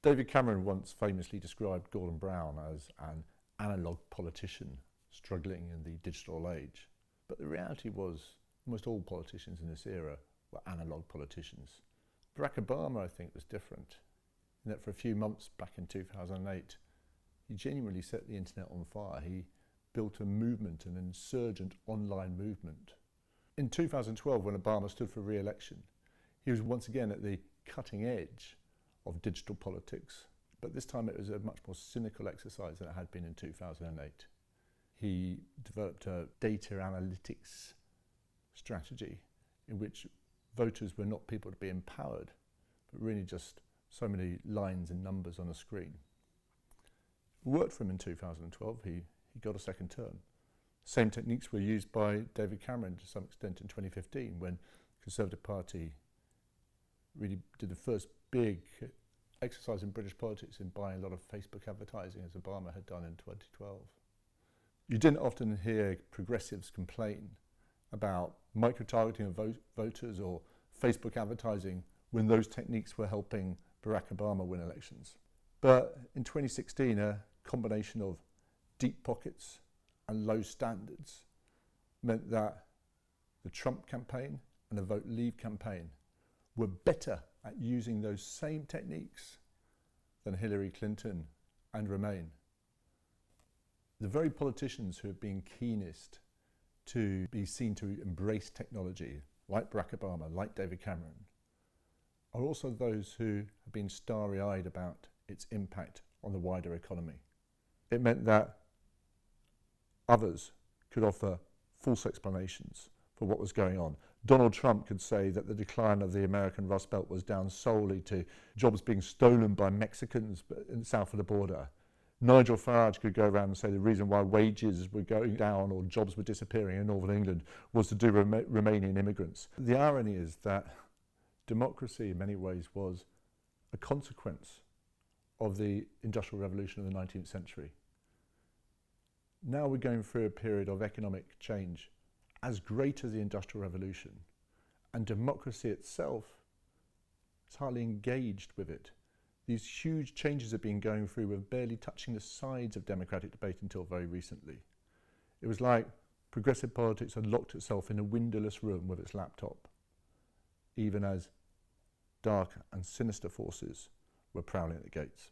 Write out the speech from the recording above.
David Cameron once famously described Gordon Brown as an analogue politician struggling in the digital age. But the reality was almost all politicians in this era were analogue politicians. Barack Obama, I think, was different in that for a few months back in 2008, he genuinely set the internet on fire. He built a movement, an insurgent online movement. In 2012, when Obama stood for re-election, he was once again at the cutting edge of digital politics, but this time it was a much more cynical exercise than it had been in 2008. He developed a data analytics strategy in which voters were not people to be empowered, but really just so many lines and numbers on a screen. It worked for him in 2012. He got a second term. Same techniques were used by David Cameron to some extent in 2015 when the Conservative Party really did the first big exercise in British politics in buying a lot of Facebook advertising, as Obama had done in 2012. You didn't often hear progressives complain about micro-targeting of voters or Facebook advertising when those techniques were helping Barack Obama win elections. But in 2016, a combination of deep pockets and low standards meant that the Trump campaign and the Vote Leave campaign were better at using those same techniques than Hillary Clinton and Remain. The very politicians who have been keenest to be seen to embrace technology, like Barack Obama, like David Cameron, are also those who have been starry-eyed about its impact on the wider economy. It meant that others could offer false explanations for what was going on. Donald Trump could say that the decline of the American Rust Belt was down solely to jobs being stolen by Mexicans south of the border. Nigel Farage could go around and say the reason why wages were going down or jobs were disappearing in Northern England was to do with Romanian immigrants. The irony is that democracy in many ways was a consequence of the Industrial Revolution of the 19th century. Now we're going through a period of economic change as great as the Industrial Revolution, and democracy itself is hardly engaged with it. These huge changes have been going through with barely touching the sides of democratic debate until very recently. It was like progressive politics had locked itself in a windowless room with its laptop, even as dark and sinister forces were prowling at the gates.